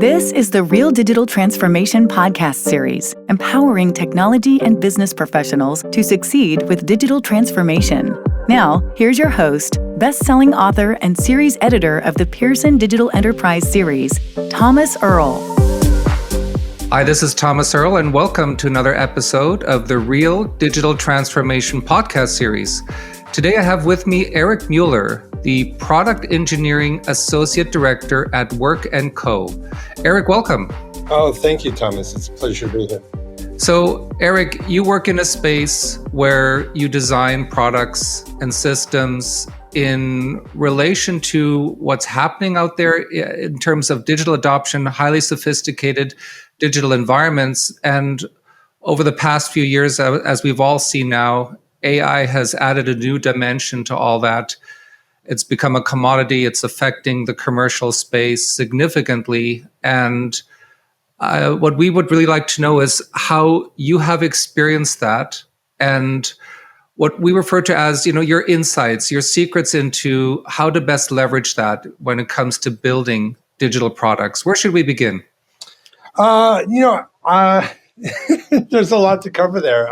This is the Real Digital Transformation podcast series, empowering technology and business professionals to succeed with digital transformation. Now, here's your host, best-selling author and series editor of the Pearson Digital Enterprise series, Thomas Earl. Hi, this is Thomas Earl, and welcome to another episode of the Real Digital Transformation podcast series. Today I have with me Eric Muller, the Product Engineering Associate Director at Work & Co. Eric, welcome. Oh, thank you, Thomas. It's a pleasure to be here. So, Eric, you work in a space where you design products and systems in relation to what's happening out there in terms of digital adoption, highly sophisticated digital environments. And over the past few years, as we've all seen now, AI has added a new dimension to all that. It's become a commodity. It's affecting the commercial space significantly. And what we would really like to know is how you have experienced that and what we refer to as, your insights, your secrets into how to best leverage that when it comes to building digital products. Where should we begin? There's a lot to cover there.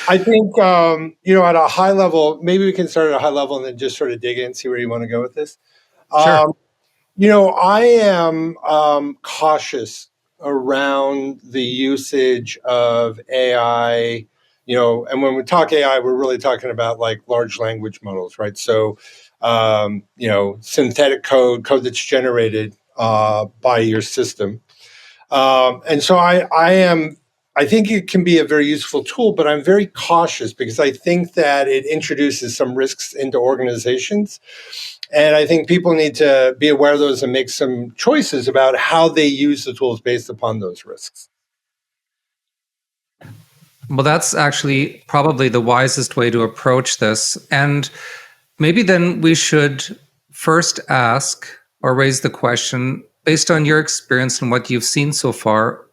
I think, at a high level, maybe we can start at a high level and then just sort of dig in, see where you want to go with this. Sure. I am cautious around the usage of AI, and when we talk AI, we're really talking about like large language models, right? So, synthetic code that's generated by your system. And so I think it can be a very useful tool, but I'm very cautious because I think that it introduces some risks into organizations. And I think people need to be aware of those and make some choices about how they use the tools based upon those risks. Well, that's actually probably the wisest way to approach this. And maybe then we should first ask or raise the question, based on your experience and what you've seen so far,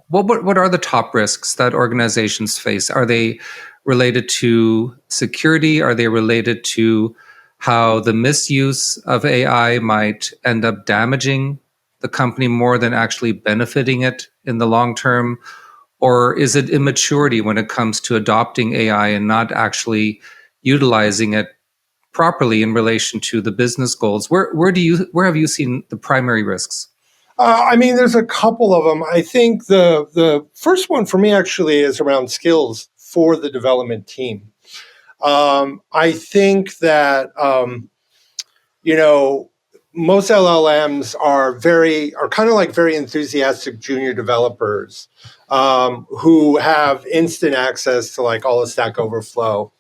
what are the top risks that organizations face? Are they related to security? Are they related to how the misuse of AI might end up damaging the company more than actually benefiting it in the long term? Or is it immaturity when it comes to adopting AI and not actually utilizing it properly in relation to the business goals? Where have you seen the primary risks? There's a couple of them. I think the first one for me actually is around skills for the development team. I think that most LLMs are kind of like very enthusiastic junior developers who have instant access to like all the Stack Overflow.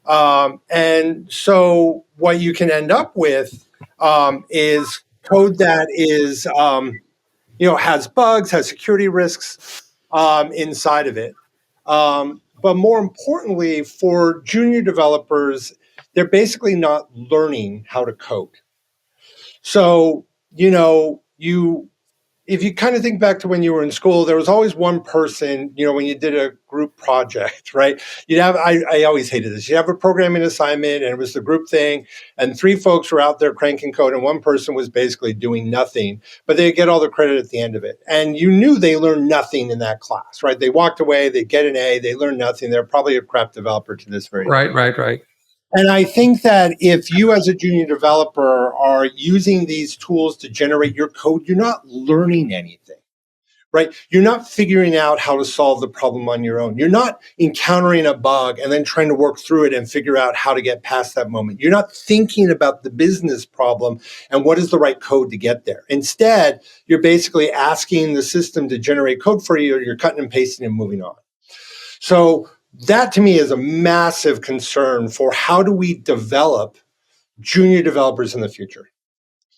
And so what you can end up with is code that is, has bugs, has security risks inside of it. But more importantly, for junior developers, they're basically not learning how to code. So, if you kind of think back to when you were in school, there was always one person, when you did a group project, right? I always hated this. You'd have a programming assignment and it was the group thing and three folks were out there cranking code and one person was basically doing nothing, but they get all the credit at the end of it. And you knew they learned nothing in that class, right? They walked away, they get an A, they learned nothing. They're probably a crap developer to this very day. Right. And I think that if you as a junior developer are using these tools to generate your code, you're not learning anything, right? You're not figuring out how to solve the problem on your own. You're not encountering a bug and then trying to work through it and figure out how to get past that moment. You're not thinking about the business problem and what is the right code to get there. Instead, you're basically asking the system to generate code for you, or you're cutting and pasting and moving on. So that to me is a massive concern for how do we develop junior developers in the future,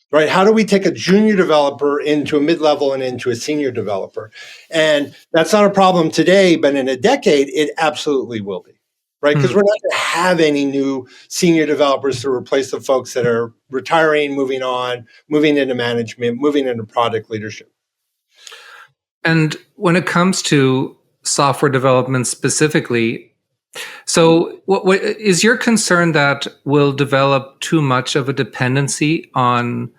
right? How do we take a junior developer into a mid-level and into a senior developer? And that's not a problem today, but in a decade, it absolutely will be, right? Because we're not going to have any new senior developers to replace the folks that are retiring, moving on, moving into management, moving into product leadership. And when it comes to software development specifically, so what is your concern that we'll develop too much of a dependency on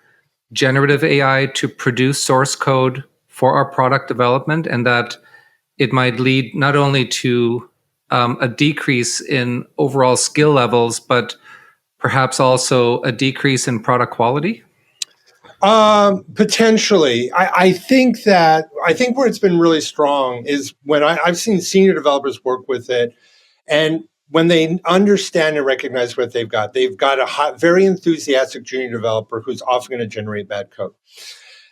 generative AI to produce source code for our product development, and that it might lead not only to a decrease in overall skill levels, but perhaps also a decrease in product quality? Potentially. I think where it's been really strong is when I've seen senior developers work with it, and when they understand and recognize what they've got a very enthusiastic junior developer who's often going to generate bad code.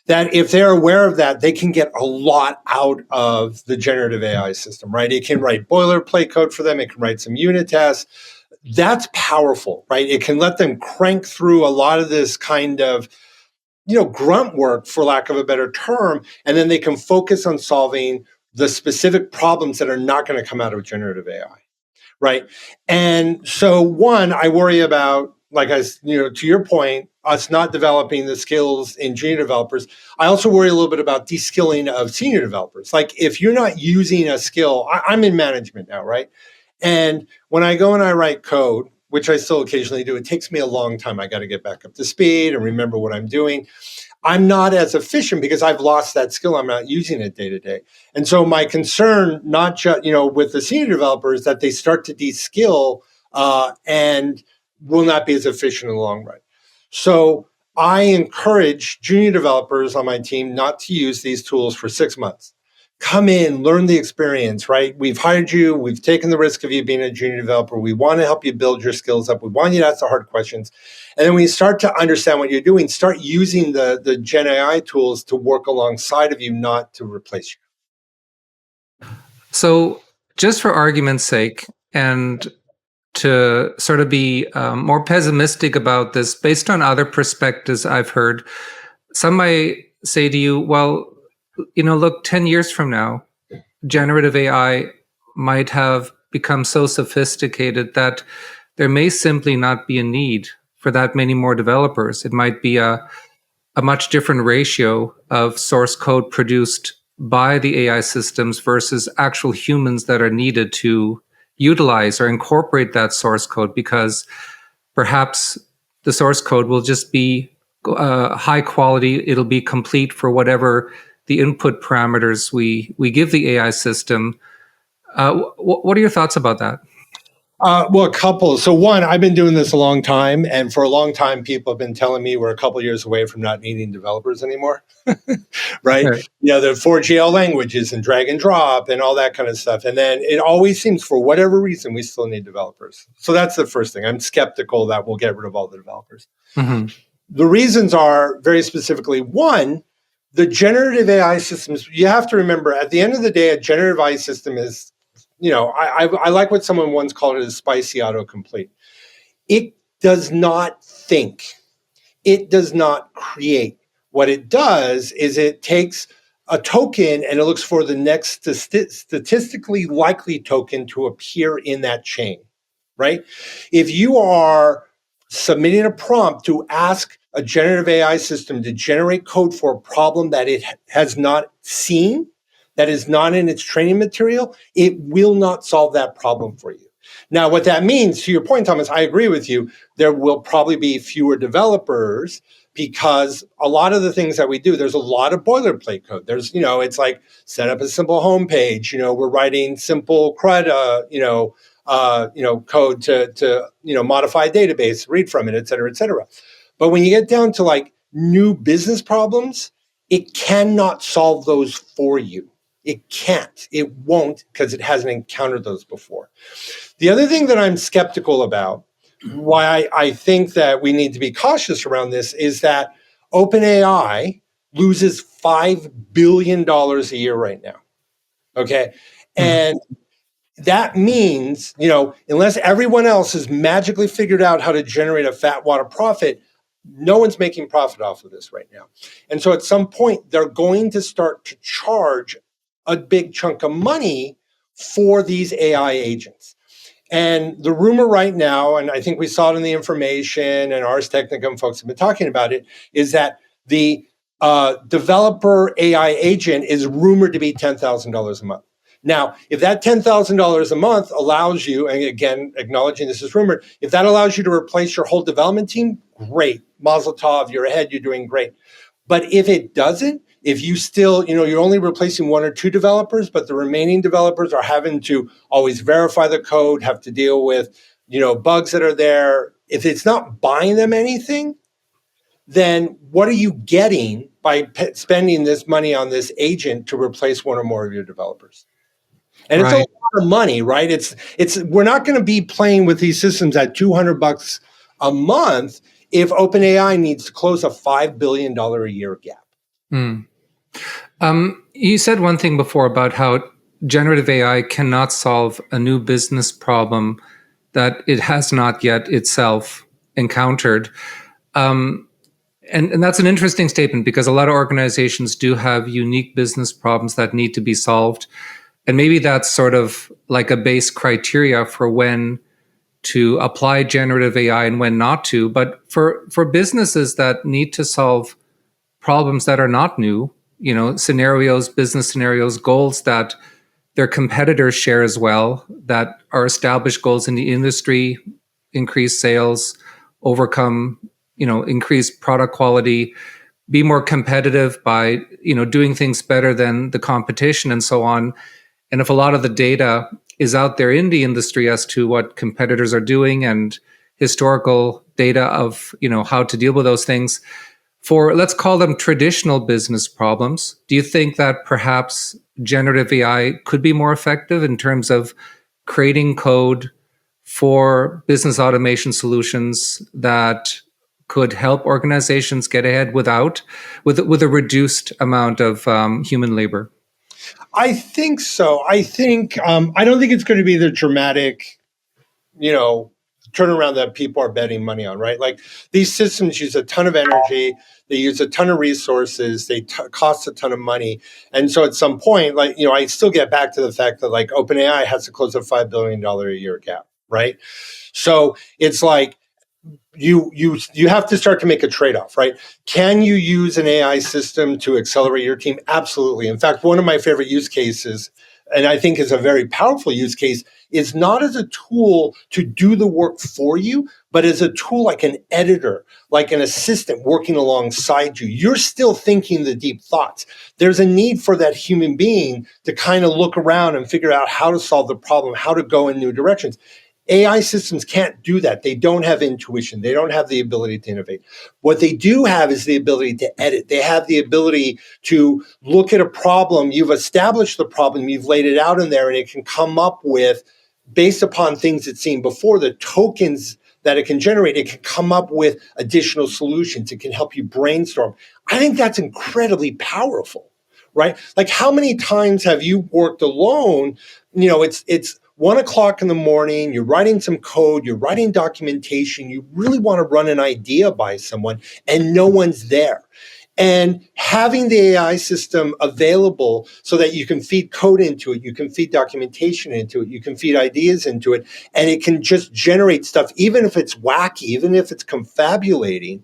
That if they're aware of that, they can get a lot out of the generative AI system, right? It can write boilerplate code for them. It can write some unit tests. That's powerful, right? It can let them crank through a lot of this kind of, grunt work, for lack of a better term, and then they can focus on solving the specific problems that are not going to come out of generative AI, right? And so, one, I worry about, to your point, us not developing the skills in junior developers. I also worry a little bit about de-skilling of senior developers. Like, if you're not using a skill, I'm in management now, right? And when I go and I write code, which I still occasionally do, it takes me a long time. I got to get back up to speed and remember what I'm doing. I'm not as efficient because I've lost that skill. I'm not using it day to day. And so my concern, not just, with the senior developers, that they start to de-skill and will not be as efficient in the long run. So I encourage junior developers on my team not to use these tools for 6 months. Come in, learn the experience, right? We've hired you. We've taken the risk of you being a junior developer. We want to help you build your skills up. We want you to ask the hard questions. And then when you start to understand what you're doing, start using the Gen AI tools to work alongside of you, not to replace you. So just for argument's sake, and to sort of be more pessimistic about this, based on other perspectives I've heard, some might say to you, well, look, 10 years from now, generative AI might have become so sophisticated that there may simply not be a need for that many more developers. It might be a much different ratio of source code produced by the AI systems versus actual humans that are needed to utilize or incorporate that source code, because perhaps the source code will just be high quality. It'll be complete for whatever the input parameters we give the AI system. What are your thoughts about that? Well, a couple. So one, I've been doing this a long time, and for a long time, people have been telling me we're a couple years away from not needing developers anymore, right? Right. The 4GL languages and drag and drop and all that kind of stuff. And then it always seems, for whatever reason, we still need developers. So that's the first thing. I'm skeptical that we'll get rid of all the developers. Mm-hmm. The reasons are very specifically, one, the generative AI systems, you have to remember, at the end of the day, a generative AI system is, I like what someone once called it a spicy autocomplete. It does not think. It does not create. What it does is it takes a token and it looks for the next statistically likely token to appear in that chain, right? If you are submitting a prompt to ask a generative AI system to generate code for a problem that it has not seen, that is not in its training material, it will not solve that problem for you. Now, what that means, to your point, Thomas, I agree with you. There will probably be fewer developers because a lot of the things that we do, there's a lot of boilerplate code. There's, it's like set up a simple homepage. We're writing simple CRUD, code to modify a database, read from it, et cetera, et cetera. But when you get down to like new business problems, it cannot solve those for you. It can't. It won't, because it hasn't encountered those before. The other thing that I'm skeptical about, why I think that we need to be cautious around this, is that OpenAI loses $5 billion a year right now. Okay. And that means, unless everyone else has magically figured out how to generate a fat wad of profit, no one's making profit off of this right now. And so at some point, they're going to start to charge a big chunk of money for these AI agents. And the rumor right now, and I think we saw it in the information, and Ars Technicum folks have been talking about it, is that the developer AI agent is rumored to be $10,000 a month. Now, if that $10,000 a month allows you, and again, acknowledging this is rumored, if that allows you to replace your whole development team, great. Mazel tov, you're ahead, you're doing great. But if it doesn't, if you still, you're only replacing one or two developers, but the remaining developers are having to always verify the code, have to deal with, bugs that are there. If it's not buying them anything, then what are you getting by spending this money on this agent to replace one or more of your developers? And it's a Right. lot of money, right? We're not going to be playing with these systems at $200 a month if OpenAI needs to close a $5 billion a year gap. Hmm. You said one thing before about how generative AI cannot solve a new business problem that it has not yet itself encountered. And that's an interesting statement because a lot of organizations do have unique business problems that need to be solved. And maybe that's sort of like a base criteria for when to apply generative AI and when not to. But for businesses that need to solve problems that are not new, scenarios, business scenarios, goals that their competitors share as well, that are established goals in the industry, increase sales, overcome, increase product quality, be more competitive by, doing things better than the competition and so on. And if a lot of the data is out there in the industry as to what competitors are doing and historical data of, how to deal with those things, for let's call them traditional business problems, do you think that perhaps generative AI could be more effective in terms of creating code for business automation solutions that could help organizations get ahead with a reduced amount of human labor? I think so. I don't think it's going to be the dramatic, turnaround that people are betting money on, right? Like these systems use a ton of energy, they use a ton of resources, they cost a ton of money. And so at some point, I still get back to the fact that like OpenAI has to close a $5 billion a year gap, right? So it's like, you have to start to make a trade-off, right? Can you use an AI system to accelerate your team? Absolutely. In fact, one of my favorite use cases, and I think is a very powerful use case, is not as a tool to do the work for you, but as a tool like an editor, like an assistant working alongside you. You're still thinking the deep thoughts. There's a need for that human being to kind of look around and figure out how to solve the problem, how to go in new directions. AI systems can't do that. They don't have intuition. They don't have the ability to innovate. What they do have is the ability to edit. They have the ability to look at a problem. You've established the problem. You've laid it out in there, and it can come up with, based upon things it's seen before, the tokens that it can generate, it can come up with additional solutions. It can help you brainstorm. I think that's incredibly powerful, right? Like how many times have you worked alone? It's 1:00 in the morning, you're writing some code, you're writing documentation, you really want to run an idea by someone and no one's there. And having the AI system available so that you can feed code into it, you can feed documentation into it, you can feed ideas into it, and it can just generate stuff, even if it's wacky, even if it's confabulating,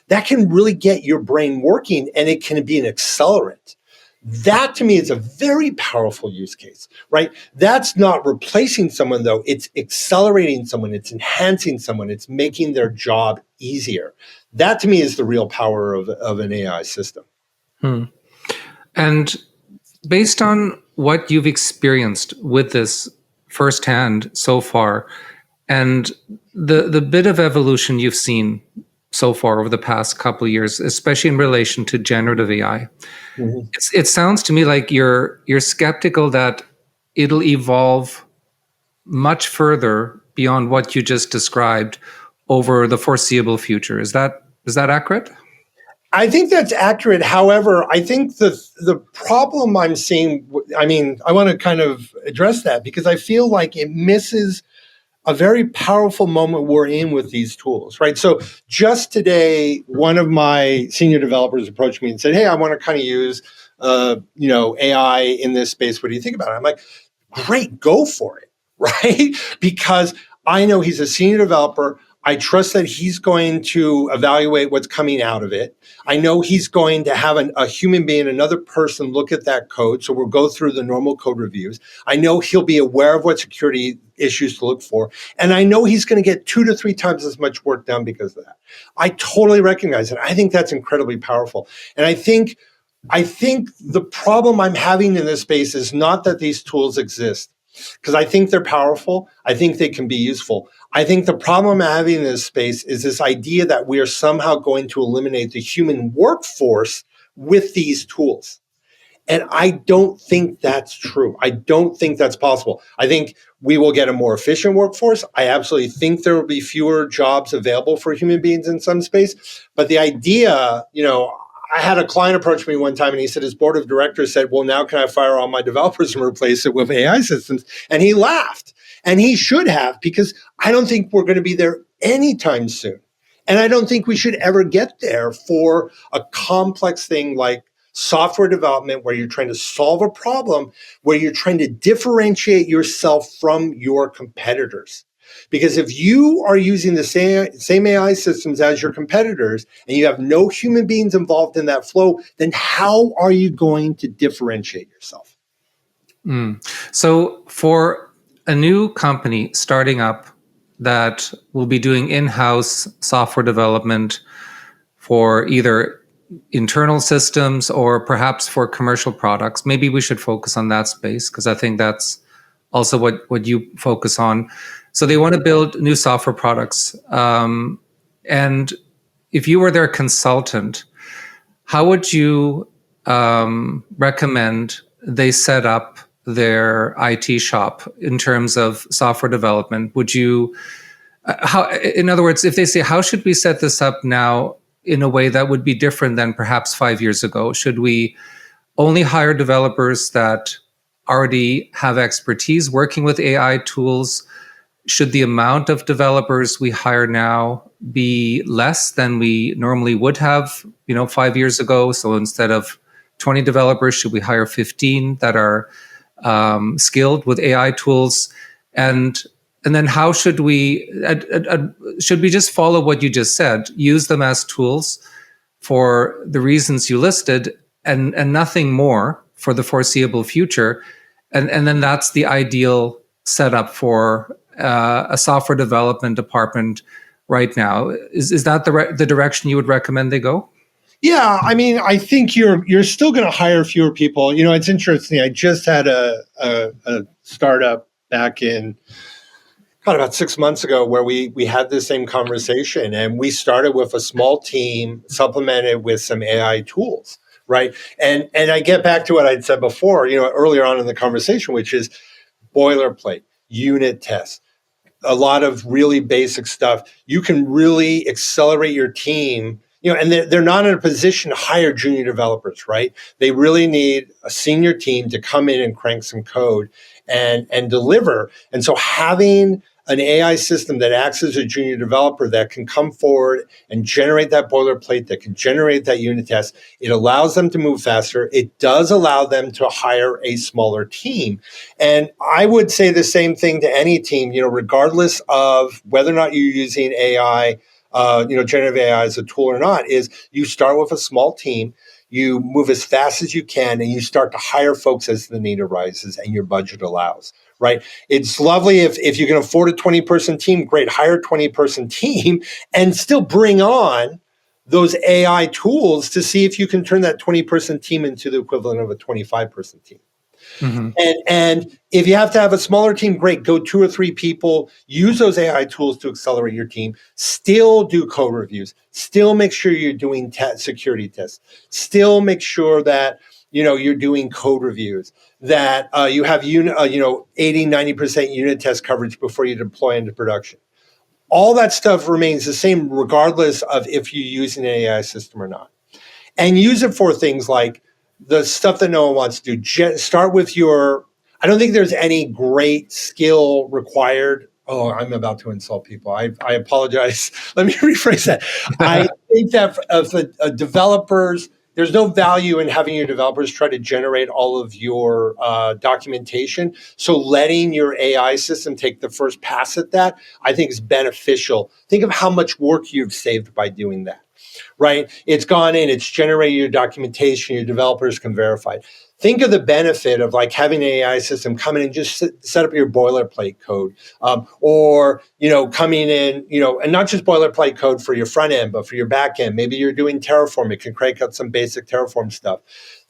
that can really get your brain working and it can be an accelerant. That to me is a very powerful use case, right? That's not replacing someone though. It's accelerating someone. It's enhancing someone. It's making their job easier. That to me is the real power of an AI system. And based on what you've experienced with this firsthand so far, and the bit of evolution you've seen so far over the past couple of years, especially in relation to generative AI, it sounds to me like you're skeptical that it'll evolve much further beyond what you just described over the foreseeable future. Is that accurate? I think that's accurate. However, I think the problem I'm seeing, I want to kind of address that because I feel like it misses a very powerful moment we're in with these tools, right? So just today, one of my senior developers approached me and said, "Hey, I want to kind of use, AI in this space. What do you think about it?" I'm like, "Great, go for it," right? Because I know he's a senior developer. I trust that he's going to evaluate what's coming out of it. I know he's going to have a human being, another person, look at that code. So we'll go through the normal code reviews. I know he'll be aware of what security issues to look for. And I know he's going to get 2 to 3 times as much work done because of that. I totally recognize it. I think that's incredibly powerful. And I think the problem I'm having in this space is not that these tools exist, because I think they're powerful. I think they can be useful. I think the problem I'm having in this space is this idea that we are somehow going to eliminate the human workforce with these tools. And I don't think that's true. I don't think that's possible. I think we will get a more efficient workforce. I absolutely think there will be fewer jobs available for human beings in some space. But the idea, I had a client approach me one time and he said his board of directors said, well, now can I fire all my developers and replace it with AI systems? And he laughed. And he should have, because I don't think we're going to be there anytime soon. And I don't think we should ever get there for a complex thing like software development, where you're trying to solve a problem, where you're trying to differentiate yourself from your competitors. Because if you are using the same AI systems as your competitors and you have no human beings involved in that flow, then how are you going to differentiate yourself? So for a new company starting up that will be doing in-house software development for either internal systems or perhaps for commercial products, maybe we should focus on that space, because I think that's also what you focus on. So they want to build new software products. And if you were their consultant, how would you recommend they set up their IT shop in terms of software development? Would you, in other words, if they say, how should we set this up now in a way that would be different than perhaps 5 years ago? Should we only hire developers that already have expertise working with AI tools? Should the amount of developers we hire now be less than we normally would have, 5 years ago? So instead of 20 developers, should we hire 15 that are skilled with AI tools? And then how should we just follow what you just said, use them as tools for the reasons you listed, and nothing more for the foreseeable future? And then that's the ideal setup for a software development department right now. Is that the direction you would recommend they go? Yeah, I mean, I think you're still going to hire fewer people. It's interesting. I just had a startup back in about 6 months ago where we had the same conversation, and we started with a small team supplemented with some AI tools, right? And I get back to what I'd said before, earlier on in the conversation, which is boilerplate, unit tests, a lot of really basic stuff. You can really accelerate your team, and they're not in a position to hire junior developers, right? They really need a senior team to come in and crank some code and deliver. And so having an AI system that acts as a junior developer that can come forward and generate that boilerplate, that can generate that unit test, it allows them to move faster. It does allow them to hire a smaller team. And I would say the same thing to any team, regardless of whether or not you're using AI, generative AI as a tool or not, is you start with a small team, you move as fast as you can, and you start to hire folks as the need arises and your budget allows, right? It's lovely if you can afford a 20-person team, great, hire a 20-person team and still bring on those AI tools to see if you can turn that 20-person team into the equivalent of a 25-person team. Mm-hmm. And if you have to have a smaller team, great, go 2 or 3 people, use those AI tools to accelerate your team, still do code reviews, still make sure you're doing security tests, still make sure that, you're doing code reviews, that you have 80, 90% unit test coverage before you deploy into production. All that stuff remains the same regardless of if you're using an AI system or not. And use it for things like the stuff that no one wants to do. Start with I don't think there's any great skill required. Oh, I'm about to insult people. I apologize. Let me rephrase that. I think that of the developers, there's no value in having your developers try to generate all of your documentation. So letting your AI system take the first pass at that, I think is beneficial. Think of how much work you've saved by doing that, right? It's gone in, it's generated your documentation, your developers can verify it. Think of the benefit of like having an AI system come in and just set up your boilerplate code, or coming in, and not just boilerplate code for your front end, but for your back end. Maybe you're doing Terraform; it can crank out some basic Terraform stuff.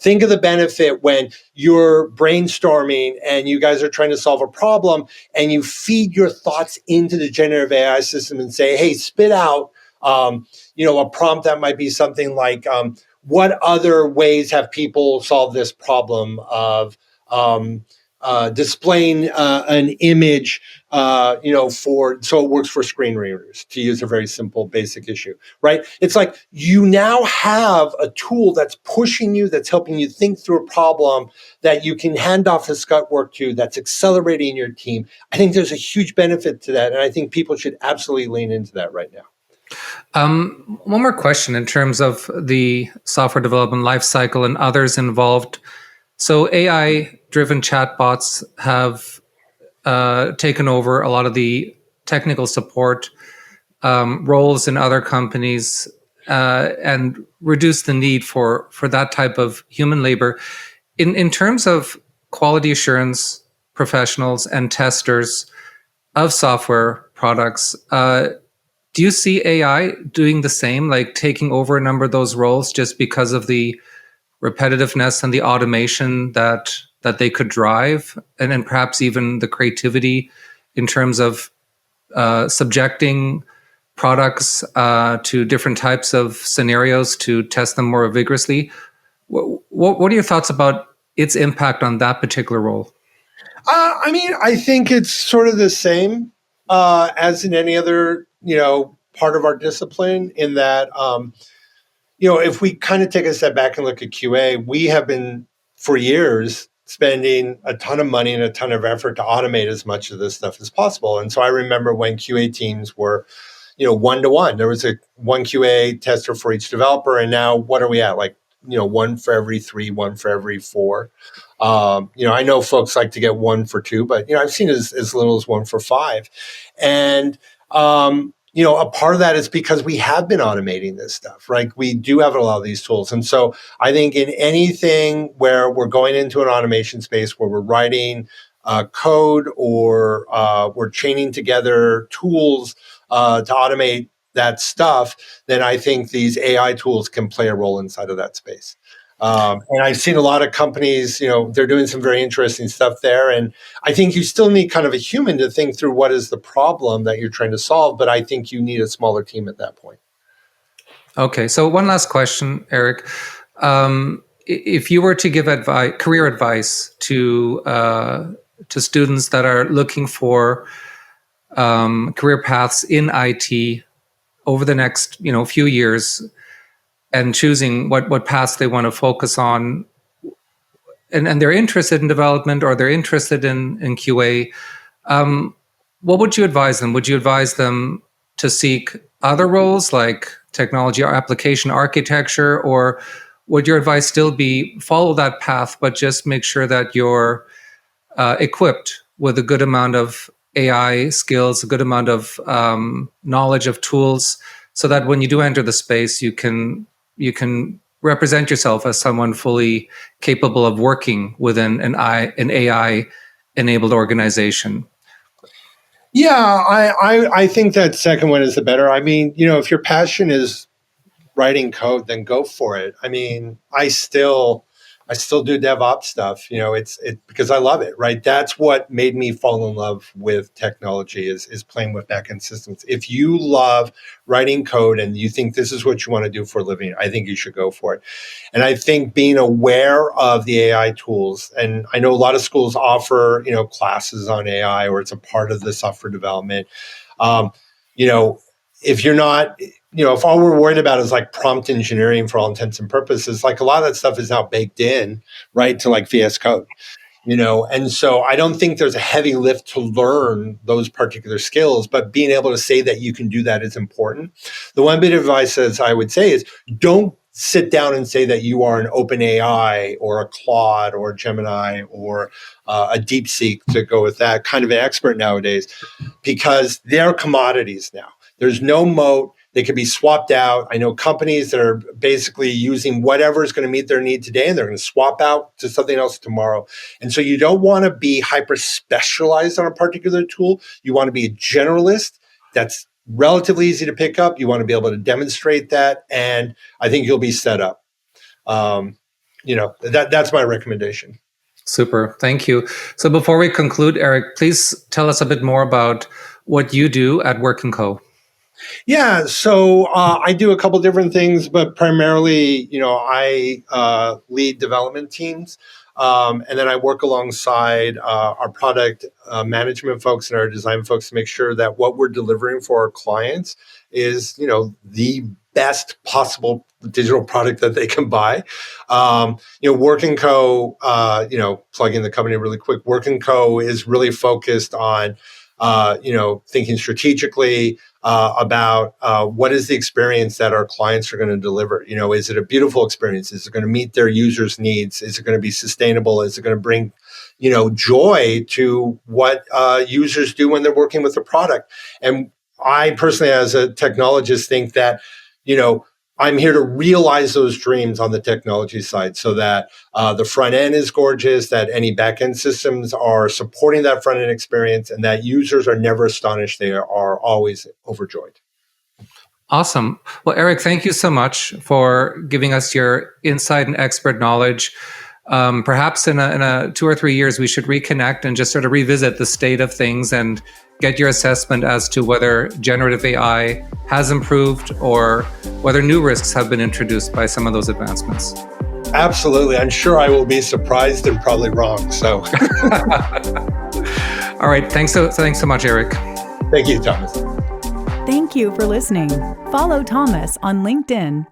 Think of the benefit when you're brainstorming and you guys are trying to solve a problem, and you feed your thoughts into the generative AI system and say, "Hey, spit out." A prompt that might be something like, what other ways have people solved this problem of displaying an image, so it works for screen readers, to use a very simple, basic issue, right? It's like you now have a tool that's pushing you, that's helping you think through a problem that you can hand off the scut work to, that's accelerating your team. I think there's a huge benefit to that, and I think people should absolutely lean into that right now. One more question in terms of the software development lifecycle and others involved. So AI-driven chatbots have taken over a lot of the technical support roles in other companies and reduced the need for that type of human labor. In terms of quality assurance professionals and testers of software products, do you see AI doing the same, like taking over a number of those roles just because of the repetitiveness and the automation that they could drive, and then perhaps even the creativity in terms of subjecting products to different types of scenarios to test them more vigorously? What are your thoughts about its impact on that particular role? I think it's sort of the same as in any other part of our discipline, in that if we kind of take a step back and look at QA, we have been for years spending a ton of money and a ton of effort to automate as much of this stuff as possible. And so I remember when QA teams were one-to-one, there was one QA tester for each developer, and now what are we at, like one for every 3, one for every 4. I know folks like to get 1 for 2, but I've seen as little as 1 for 5. And a part of that is because we have been automating this stuff, right? We do have a lot of these tools. And so I think in anything where we're going into an automation space where we're writing code, or we're chaining together tools to automate that stuff, then I think these AI tools can play a role inside of that space. And I've seen a lot of companies, they're doing some very interesting stuff there. And I think you still need kind of a human to think through what is the problem that you're trying to solve. But I think you need a smaller team at that point. Okay. So one last question, Eric. If you were to give career advice to students that are looking for career paths in IT over the next few years, and choosing what paths they want to focus on, and they're interested in development or they're interested in QA, what would you advise them? Would you advise them to seek other roles like technology or application architecture, or would your advice still be follow that path, but just make sure that you're equipped with a good amount of AI skills, a good amount of knowledge of tools, so that when you do enter the space, you can represent yourself as someone fully capable of working within an AI-enabled organization? Yeah, I think that second one is the better. I mean, if your passion is writing code, then go for it. I mean, I still do DevOps stuff. It's because I love it, right? That's what made me fall in love with technology is playing with backend systems. If you love writing code and you think this is what you want to do for a living, I think you should go for it. And I think being aware of the AI tools, and I know a lot of schools offer, classes on AI, or it's a part of the software development. If you're not, if all we're worried about is like prompt engineering for all intents and purposes, like a lot of that stuff is now baked in, right, to like VS Code, and so I don't think there's a heavy lift to learn those particular skills, but being able to say that you can do that is important. The one bit of advice as I would say is don't sit down and say that you are an OpenAI or a Claude or Gemini or a DeepSeek, to go with that kind of an expert nowadays, because they're commodities now. There's no moat. They could be swapped out. I know companies that are basically using whatever is going to meet their need today, and they're going to swap out to something else tomorrow. And so you don't want to be hyper specialized on a particular tool. You want to be a generalist that's relatively easy to pick up. You want to be able to demonstrate that, and I think you'll be set up. That's my recommendation. Super. Thank you. So before we conclude, Eric, please tell us a bit more about what you do at Work & Co. Yeah, so I do a couple different things, but primarily, I lead development teams, and then I work alongside our product management folks and our design folks to make sure that what we're delivering for our clients is, the best possible digital product that they can buy. Work & Co., plugging the company really quick, Work & Co. is really focused on thinking strategically about what is the experience that our clients are going to deliver. Is it a beautiful experience? Is it going to meet their users' needs? Is it going to be sustainable? Is it going to bring, joy to what users do when they're working with the product? And I personally, as a technologist, think that, I'm here to realize those dreams on the technology side so that the front end is gorgeous, that any back end systems are supporting that front end experience, and that users are never astonished. They are always overjoyed. Awesome. Well, Eric, thank you so much for giving us your insight and expert knowledge. Perhaps in a 2 or 3 years, we should reconnect and just sort of revisit the state of things and get your assessment as to whether generative AI has improved or whether new risks have been introduced by some of those advancements. Absolutely. I'm sure I will be surprised and probably wrong. So, all right. Thanks so much, Eric. Thank you, Thomas. Thank you for listening. Follow Thomas on LinkedIn